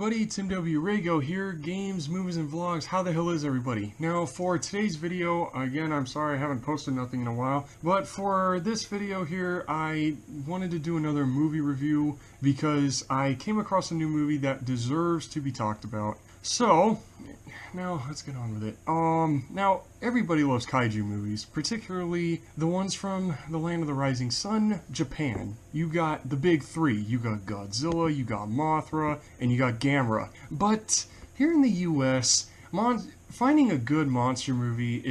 everybody, Tim W. Rago here, games, movies, and vlogs. How the hell is everybody? Now, for today's video, again, I'm sorry I haven't posted nothing in a while, but for this video here, I wanted to do another movie review because I came across a new movie that deserves to be talked about. So, now let's get on with it. Now, everybody loves kaiju movies, particularly the ones from the land of the rising sun, Japan. You got the big three. You got Godzilla, you got Mothra, and you got Gamera. But here in the US, finding a good monster movie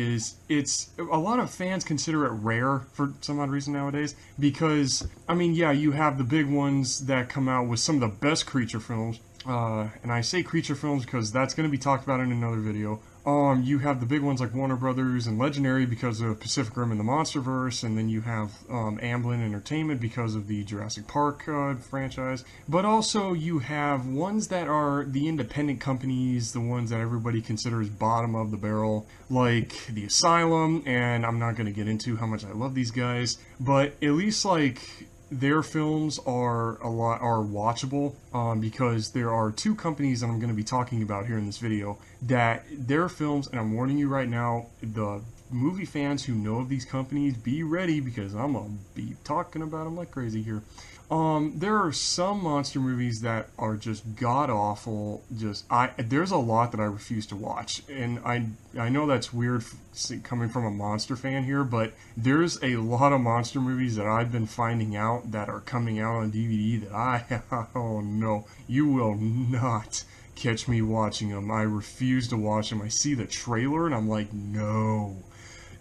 it's a lot of fans consider it rare for some odd reason nowadays, because, I mean, yeah, you have the big ones that come out with some of the best creature films. And I say creature films because that's going to be talked about in another video. You have the big ones like Warner Brothers and Legendary because of Pacific Rim and the Monsterverse, and then you have Amblin Entertainment because of the Jurassic Park franchise. But also you have ones that are the independent companies, the ones that everybody considers bottom of the barrel, like The Asylum, and I'm not going to get into how much I love these guys, but at least like their films are watchable, because there are two companies that I'm going to be talking about here in this video that their films, and I'm warning you right now, the movie fans who know of these companies, be ready because I'm going to be talking about them like crazy here. There are some monster movies that are just god-awful. There's a lot that I refuse to watch, and I know that's weird coming from a monster fan here, but there's a lot of monster movies that I've been finding out that are coming out on DVD that oh no, you will not catch me watching them. I refuse to watch them. I see the trailer and I'm like, no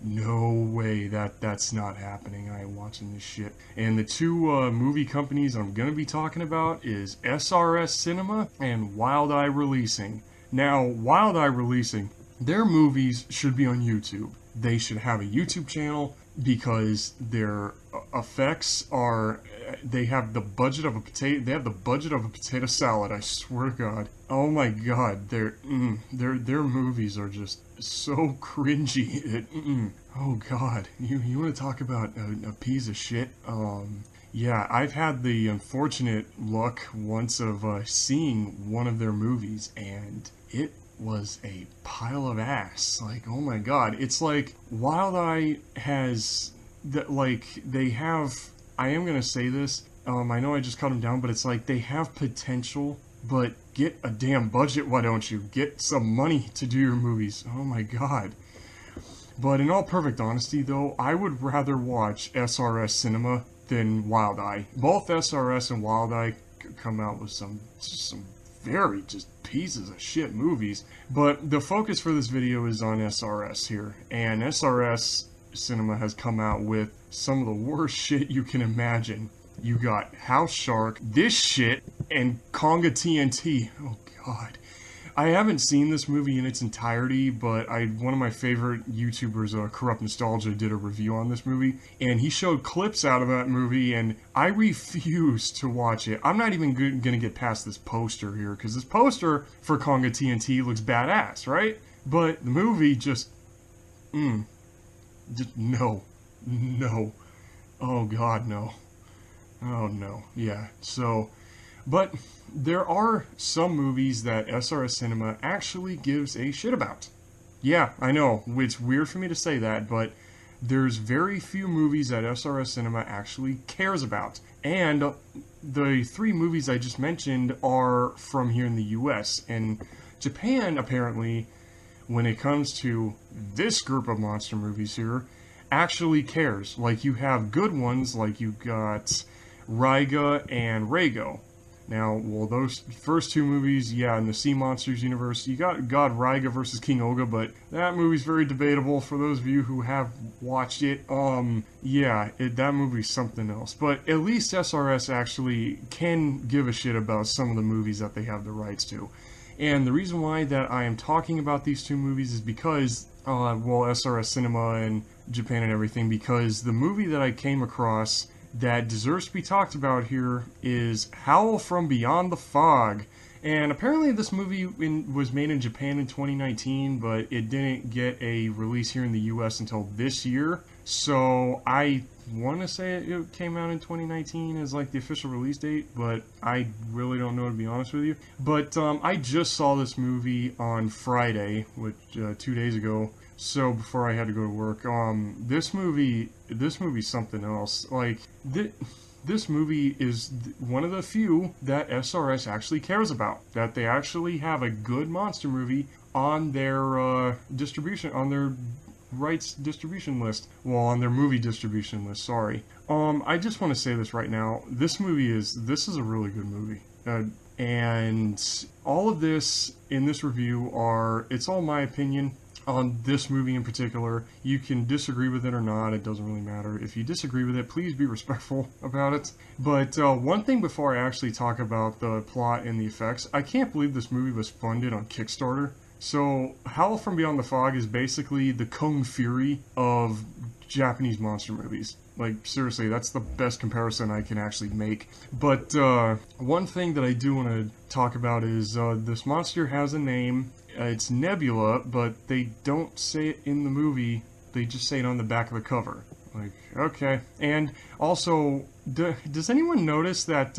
way, that's not happening. I am watching this shit. And the two movie companies I'm going to be talking about is SRS Cinema and Wild Eye Releasing. Now, Wild Eye Releasing, their movies should be on YouTube. They should have a YouTube channel because their effects are, they have the budget of a potato salad, I swear to God. Oh my God, their movies are just so cringy. Oh God, you want to talk about a piece of shit? Yeah, I've had the unfortunate luck once of seeing one of their movies, and it was a pile of ass. Like, oh my God, it's like Wild Eye has that, like, they have, I am gonna say this, I know I just cut them down, but it's like they have potential, but get a damn budget, why don't you? Get some money to do your movies. Oh my God. But in all perfect honesty though, I would rather watch SRS Cinema than Wild Eye. Both SRS and Wild Eye come out with some very just pieces of shit movies, but the focus for this video is on SRS here, and SRS Cinema has come out with some of the worst shit you can imagine. You got House Shark, this shit, and Conga TNT. Oh God. I haven't seen this movie in its entirety, but one of my favorite YouTubers, Corrupt Nostalgia, did a review on this movie, and he showed clips out of that movie, and I refuse to watch it. I'm not even gonna get past this poster here, because this poster for Conga TNT looks badass, right? But the movie just no. Oh God, no. Oh no. Yeah, so, but there are some movies that SRS Cinema actually gives a shit about. Yeah, I know, it's weird for me to say that, but there's very few movies that SRS Cinema actually cares about. And the three movies I just mentioned are from here in the US. And Japan, apparently, when it comes to this group of monster movies here, actually cares. Like, you have good ones, like you got Raiga and Reigo. Now, well, those first two movies, yeah, in the Sea Monsters universe, you got God Raiga versus King Oga, but that movie's very debatable for those of you who have watched it. Yeah, that movie's something else. But at least SRS actually can give a shit about some of the movies that they have the rights to. And the reason why that I am talking about these two movies is because, well, SRS Cinema and Japan and everything, because the movie that I came across that deserves to be talked about here is Howl from Beyond the Fog. And apparently this movie was made in Japan in 2019, but it didn't get a release here in the US until this year. So I want to say it came out in 2019 as like the official release date, but I really don't know, to be honest with you. But I just saw this movie on Friday, which 2 days ago. So before I had to go to work, this movie's something else. Like this movie is one of the few that SRS actually cares about. That they actually have a good monster movie on their distribution, on their rights distribution list. Well, on their movie distribution list, sorry. I just want to say this right now. This is a really good movie. And all of this in this review it's all my opinion on this movie in particular. You can disagree with it or not, it doesn't really matter. If you disagree with it, please be respectful about it. But one thing before I actually talk about the plot and the effects, I can't believe this movie was funded on Kickstarter. So, Howl from Beyond the Fog is basically the Kung Fury of Japanese monster movies. Like, seriously, that's the best comparison I can actually make. But one thing that I do want to talk about is this monster has a name. It's Nebula, but they don't say it in the movie. They just say it on the back of the cover. Like, okay. And also, does anyone notice that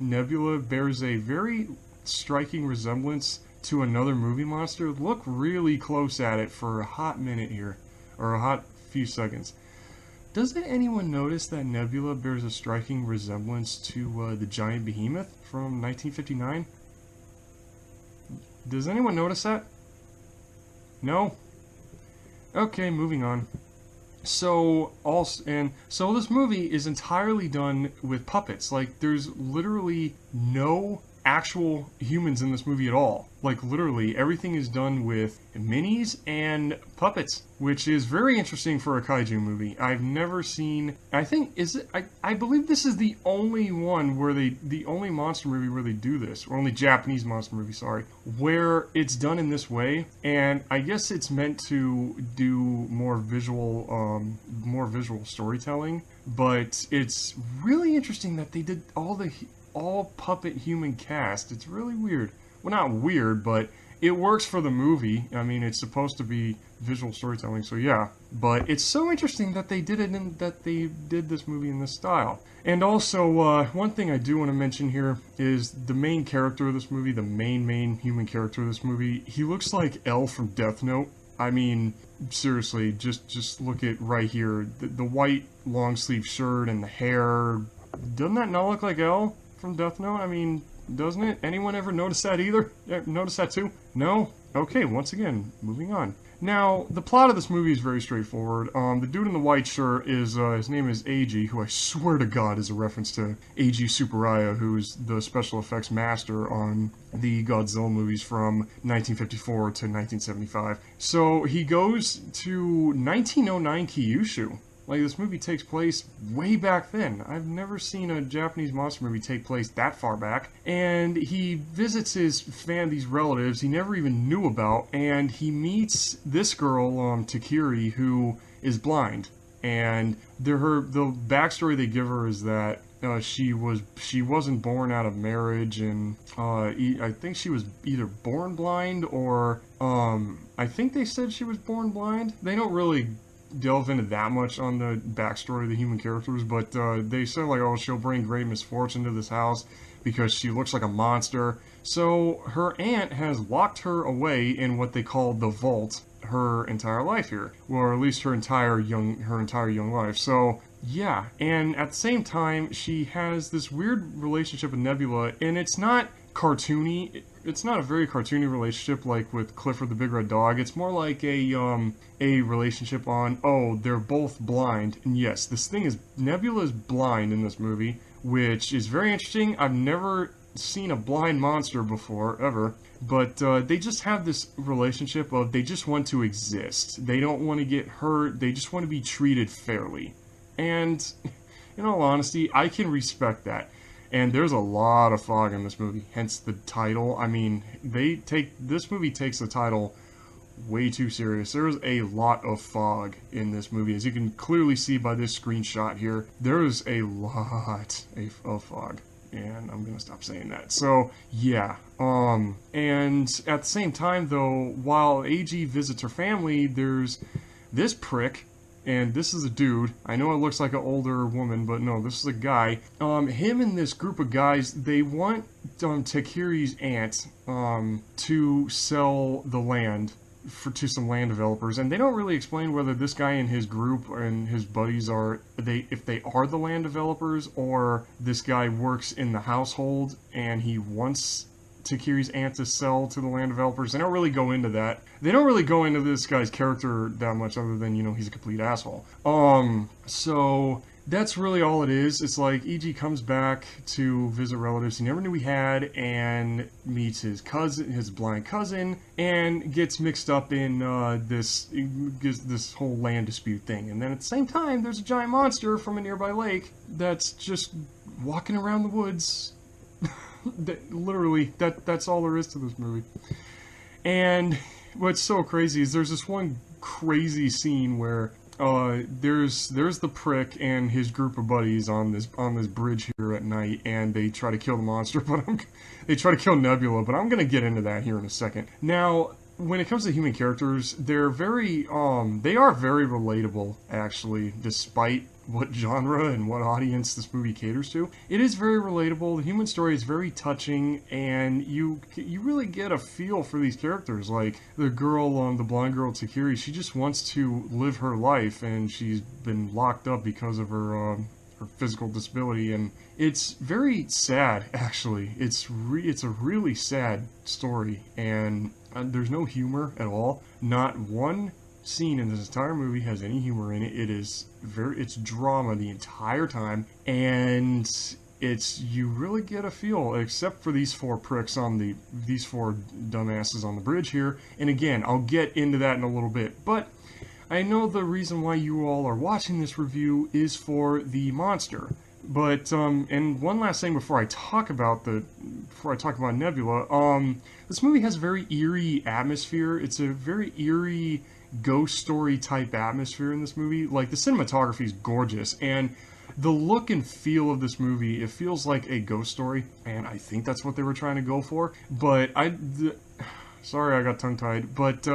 Nebula bears a very striking resemblance to another movie monster? Look really close at it for a hot minute here, or a hot few seconds. Doesn't anyone notice that Nebula bears a striking resemblance to the giant behemoth from 1959? Does anyone notice that? No? Okay, moving on. So this movie is entirely done with puppets. Like, there's literally no actual humans in this movie at all. Like, literally, everything is done with minis and puppets, which is very interesting for a kaiju movie. I've never seen, I believe this is the only one where the only monster movie where they do this, or only Japanese monster movie, sorry, where it's done in this way. And I guess it's meant to do more visual storytelling, but it's really interesting that they did all puppet human cast. It's really weird. Well, not weird, but it works for the movie. I mean, it's supposed to be visual storytelling, so yeah. But it's so interesting that they did this movie in this style. And also, one thing I do want to mention here is the main character of this movie, the main human character of this movie. He looks like L from Death Note. I mean, seriously, just look at right here. The white long sleeve shirt and the hair. Doesn't that not look like L from Death Note? I mean, doesn't it? Anyone ever notice that either? Notice that too? No? Okay, once again, moving on. Now, the plot of this movie is very straightforward. The dude in the white shirt is, his name is Eiji, who I swear to God is a reference to Eiji Tsuburaya, who is the special effects master on the Godzilla movies from 1954 to 1975. So, he goes to 1909 Kyushu. Like, this movie takes place way back then. I've never seen a Japanese monster movie take place that far back. And he visits these relatives he never even knew about, and he meets this girl, Takiri, who is blind. And the backstory they give her is that she wasn't born out of marriage, and I think she was either born blind or I think they said she was born blind. They don't really delve into that much on the backstory of the human characters, but they said, like, oh, she'll bring great misfortune to this house because she looks like a monster. So her aunt has locked her away in what they call the vault her entire life here, or at least her entire young life. So yeah, and at the same time, she has this weird relationship with Nebula, and it's not cartoony. It's not a very cartoony relationship like with Clifford the Big Red Dog. It's more like a relationship on, oh, they're both blind. And yes, Nebula is blind in this movie, which is very interesting. I've never seen a blind monster before, ever. But they just have this relationship of they just want to exist. They don't want to get hurt. They just want to be treated fairly. And in all honesty, I can respect that. And there's a lot of fog in this movie, hence the title. I mean, this movie takes the title way too serious. There's a lot of fog in this movie. As you can clearly see by this screenshot here, there is a lot of fog. and I'm gonna stop saying that. So yeah, and at the same time though, while AG visits her family, there's this prick, and this is a dude. I know it looks like an older woman, but no, this is a guy. Him and this group of guys, they want Takiri's aunt to sell the land to some land developers, and they don't really explain whether this guy and his group and his buddies if they are the land developers, or this guy works in the household and he wants Takiri's aunt to sell to the land developers. They don't really go into that. They don't really go into this guy's character that much, other than, you know, he's a complete asshole. So that's really all it is. It's like EG comes back to visit relatives he never knew he had, and meets his cousin, his blind cousin, and gets mixed up in this whole land dispute thing. And then at the same time, there's a giant monster from a nearby lake that's just walking around the woods. That's all there is to this movie. And what's so crazy is there's this one crazy scene where there's the prick and his group of buddies on this bridge here at night, and they try to kill the monster, but they try to kill Nebula, but I'm gonna get into that here in a second. Now, when it comes to human characters, they are very relatable, actually, despite what genre and what audience this movie caters to. It is very relatable. The human story is very touching, and you really get a feel for these characters. Like the girl, the blonde girl Takiri, she just wants to live her life, and she's been locked up because of her physical disability, and it's very sad, actually. It's a really sad story, and there's no humor at all. Not one scene in this entire movie has any humor in it. It's drama the entire time, and you really get a feel, except for these four pricks these four dumbasses on the bridge here. And again, I'll get into that in a little bit, but I know the reason why you all are watching this review is for the monster. But and one last thing before I talk about Nebula, this movie has a very eerie atmosphere. It's a very eerie ghost story type atmosphere in this movie. Like, the cinematography is gorgeous, and the look and feel of this movie, it feels like a ghost story, and I think that's what they were trying to go for. But sorry, I got tongue-tied, but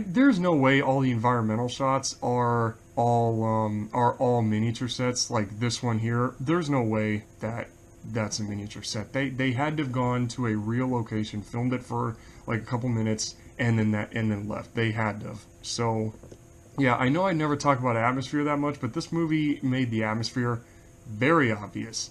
there's no way all the environmental shots are all miniature sets like this one here. There's no way that's a miniature set. They had to have gone to a real location, filmed it for like a couple minutes, and then left. They had to have. So yeah, I know I never talk about atmosphere that much, but this movie made the atmosphere very obvious.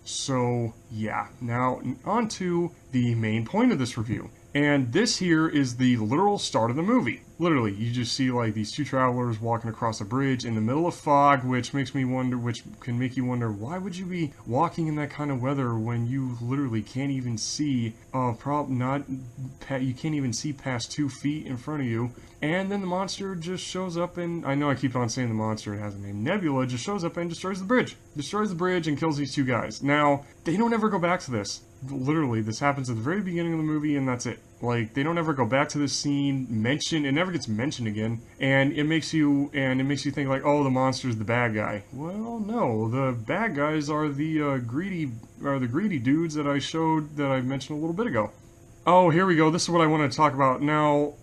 So yeah, now on to the main point of this review. And this here is the literal start of the movie. Literally, you just see like these two travelers walking across a bridge in the middle of fog, which can make you wonder, why would you be walking in that kind of weather when you literally can't even see, you can't even see past 2 feet in front of you. And then the monster just shows up, and I know I keep on saying the monster, it has a name. Nebula just shows up and destroys the bridge. Destroys the bridge and kills these two guys. Now, they don't ever go back to this. Literally, this happens at the very beginning of the movie, and that's it. Like, they don't ever go back to this scene, it never gets mentioned again, and it makes you think like, oh, the monster's the bad guy. Well, no, the bad guys are the greedy dudes that I mentioned a little bit ago. Oh, here we go. This is what I wanted to talk about. Now,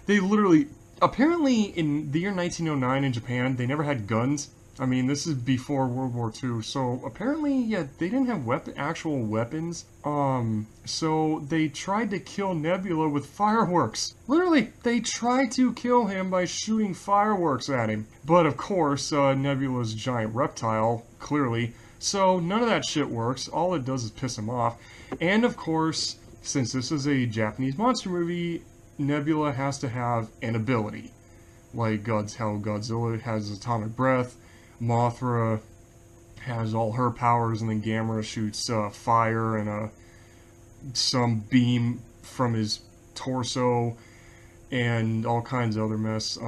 they literally, apparently in the year 1909 in Japan, they never had guns. I mean, this is before World War II, so apparently, yeah, they didn't have actual weapons. So they tried to kill Nebula with fireworks. Literally, they tried to kill him by shooting fireworks at him. But of course, Nebula's a giant reptile, clearly, so none of that shit works. All it does is piss him off. And of course, since this is a Japanese monster movie, Nebula has to have an ability. Like how Godzilla has his atomic breath, Mothra has all her powers, and then Gamera shoots fire and some beam from his torso and all kinds of other mess.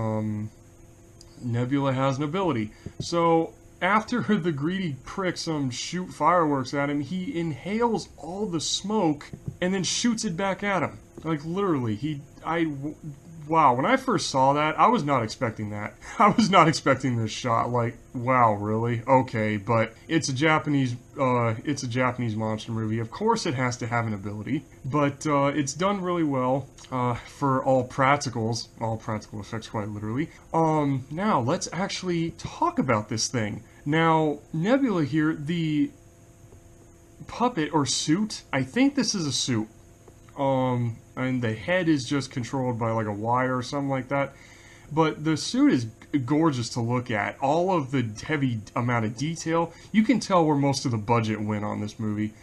Nebula has an ability. So after the greedy pricks shoot fireworks at him, he inhales all the smoke and then shoots it back at him. Like, literally, wow, when I first saw that, I was not expecting that. I was not expecting this shot. Like, wow, really? Okay, but it's a Japanese monster movie. Of course, it has to have an ability, but it's done really well for all practical effects, quite literally. Now let's actually talk about this thing. Now, Nebula here, the puppet or suit. I think this is a suit. And the head is just controlled by like a wire or something like that. But the suit is gorgeous to look at. All of the heavy amount of detail. You can tell where most of the budget went on this movie.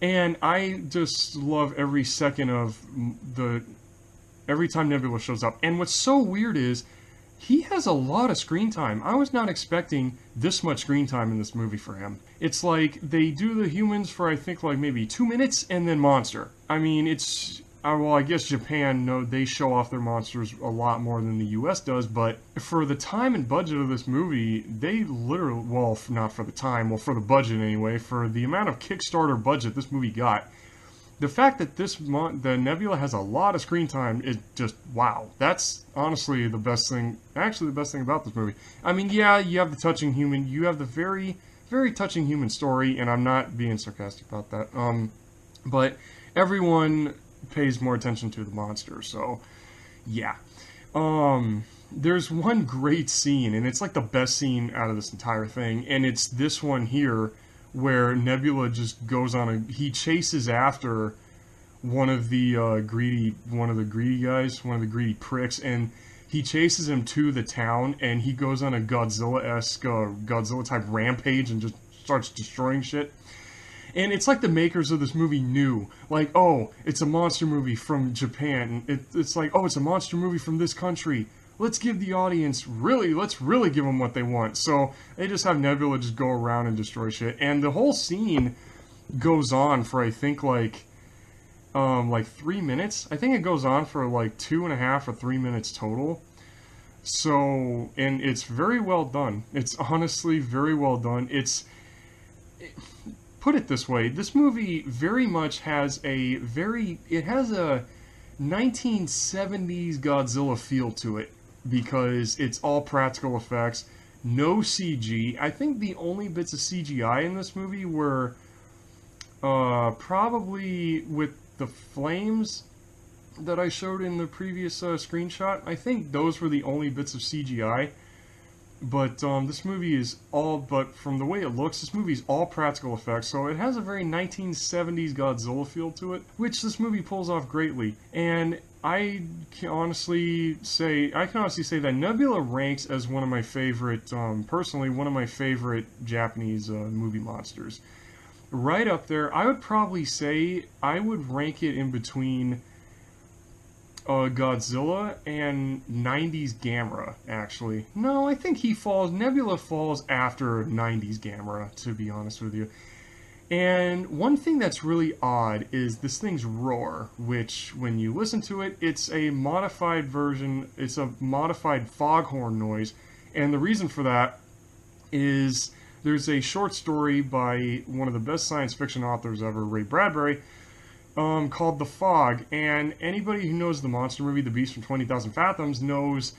And I just love every second of every time Nebula shows up. And what's so weird is he has a lot of screen time. I was not expecting this much screen time in this movie for him. It's like they do the humans for I think like maybe 2 minutes and then monster. I mean, it's well, I guess Japan, no, they show off their monsters a lot more than the US does, but for the time and budget of this movie, they literally, well, not for the time, well, for the budget anyway, for the amount of Kickstarter budget this movie got, the fact that the Nebula has a lot of screen time is just, wow. That's honestly the best thing, actually the best thing about this movie. I mean, yeah, you have the touching human, you have the very, very touching human story, and I'm not being sarcastic about that, but everyone pays more attention to the monster, so, yeah. There's one great scene, and it's like the best scene out of this entire thing, and it's this one here, where Nebula just goes on he chases after one of the greedy guys, one of the greedy pricks, and he chases him to the town, and he goes on a Godzilla-esque, Godzilla-type rampage and just starts destroying shit. And it's like the makers of this movie knew, like, oh, it's a monster movie from Japan. It's like, oh, it's a monster movie from this country. Let's give the audience let's really give them what they want. So they just have Nebula just go around and destroy shit. And the whole scene goes on for, I think, like 3 minutes. I think it goes on for like 2.5 or 3 minutes total. So, and it's very well done. It's honestly very well done. Put it this way, this movie very much has it has a 1970s Godzilla feel to it, because it's all practical effects, no CG. I think the only bits of CGI in this movie were probably with the flames that I showed in the previous screenshot. I think those were the only bits of CGI. But this movie is but from the way it looks, this movie is all practical effects, so it has a very 1970s Godzilla feel to it, which this movie pulls off greatly. And I can honestly say that Nebula ranks as one of my favorite, personally, one of my favorite Japanese movie monsters. Right up there, I would probably say I would rank it in between Godzilla and 90s Gamera, actually. No, I think Nebula falls after 90s Gamera, to be honest with you. And one thing that's really odd is this thing's roar, which, when you listen to it, it's a modified version, it's a modified foghorn noise, and the reason for that is there's a short story by one of the best science fiction authors ever, Ray Bradbury, called The Fog, and anybody who knows the monster movie, The Beast from 20,000 Fathoms, knows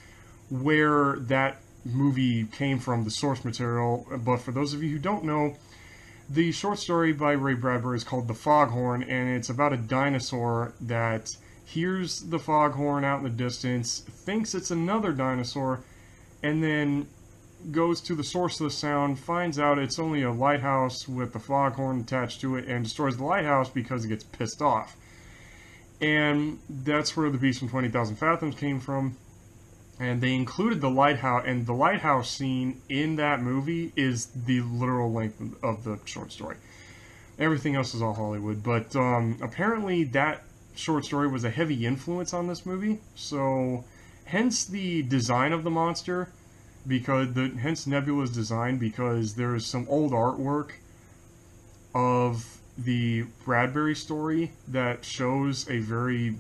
where that movie came from, the source material. But for those of you who don't know, the short story by Ray Bradbury is called The Foghorn, and it's about a dinosaur that hears the foghorn out in the distance, thinks it's another dinosaur, and then goes to the source of the sound, finds out it's only a lighthouse with the foghorn attached to it, and destroys the lighthouse because it gets pissed off. And that's where The Beast from 20,000 Fathoms came from. And they included the lighthouse, and the lighthouse scene in that movie is the literal length of the short story. Everything else is all Hollywood, but apparently that short story was a heavy influence on this movie, so hence the design of the monster, hence Nebula's design, because there's some old artwork of the Bradbury story that shows the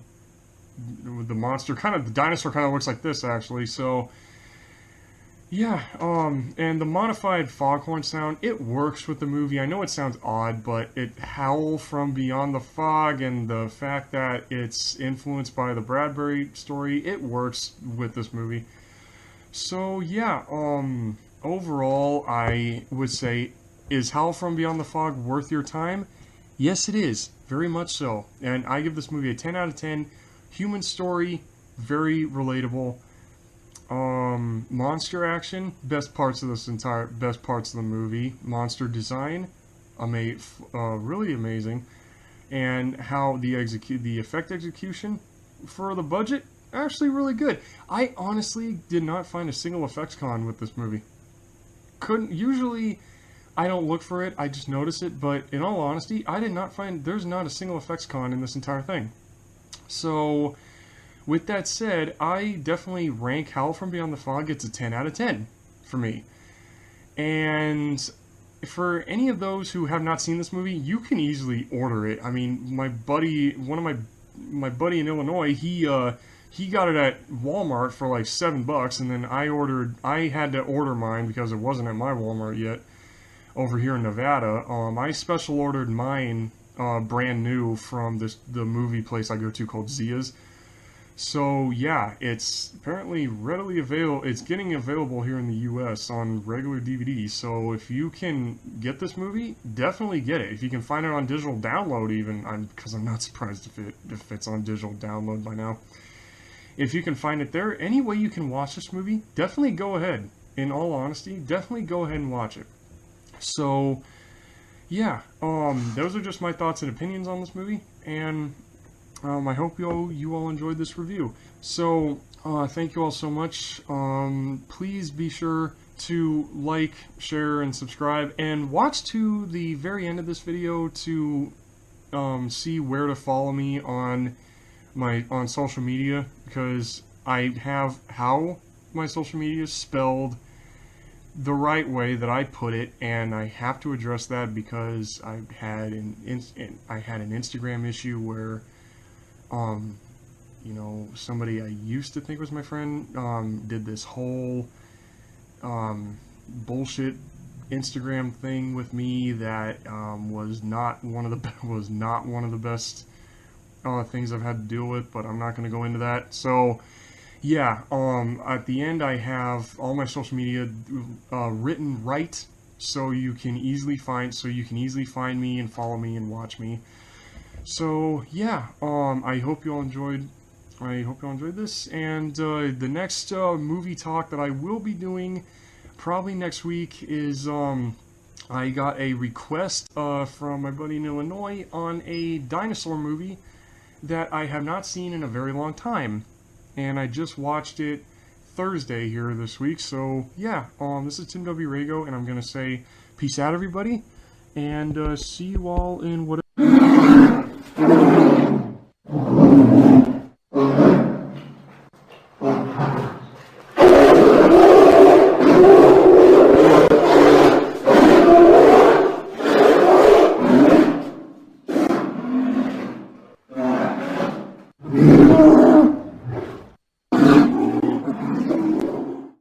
monster the dinosaur kind of looks like this, actually. So Yeah, and the modified foghorn sound, it works with the movie. I know it sounds odd, but it Howl from Beyond the Fog and the fact that it's influenced by the Bradbury story, it works with this movie. So yeah, overall, I would say, is Howl from Beyond the Fog worth your time? Yes, it is, very much so. And I give this movie a 10 out of 10. Human story, very relatable. Monster action, best parts of the movie. Monster design, really amazing, and how the effect execution for the budget, actually really good. I honestly did not find a single effects con with this movie. Couldn't usually. I don't look for it. I just notice it. But in all honesty, I did not find there's not a single effects con in this entire thing. So with that said, I definitely rank Howl from Beyond the Fog. It's a 10 out of 10 for me. And for any of those who have not seen this movie, you can easily order it. I mean, my buddy in Illinois, he got it at Walmart for like $7, and then I had to order mine because it wasn't at my Walmart yet over here in Nevada. I special ordered mine brand new from the movie place I go to called Zia's. So yeah, it's apparently readily available. It's getting available here in the U.S. on regular DVD. So if you can get this movie, definitely get it. If you can find it on digital download, even, because I'm not surprised if it's on digital download by now. If you can find it there, any way you can watch this movie, definitely go ahead. In all honesty, definitely go ahead and watch it. So yeah, those are just my thoughts and opinions on this movie, and I hope you all enjoyed this review. So, thank you all so much. Please be sure to like, share, and subscribe, and watch to the very end of this video to see where to follow me on social media, because I have how my social media is spelled the right way that I put it, and I have to address that because I had an Instagram issue where somebody I used to think was my friend did this whole bullshit Instagram thing with me that was not one of the best things I've had to deal with, but I'm not going to go into that. So yeah, at the end I have all my social media written right, so you can easily find me and follow me and watch me. So yeah, I hope you all enjoyed this, and the next movie talk that I will be doing probably next week is I got a request from my buddy in Illinois on a dinosaur movie that I have not seen in a very long time, and I just watched it Thursday here this week. So yeah, this is Tim W. Rago, and I'm gonna say peace out, everybody, and see you all in whatever.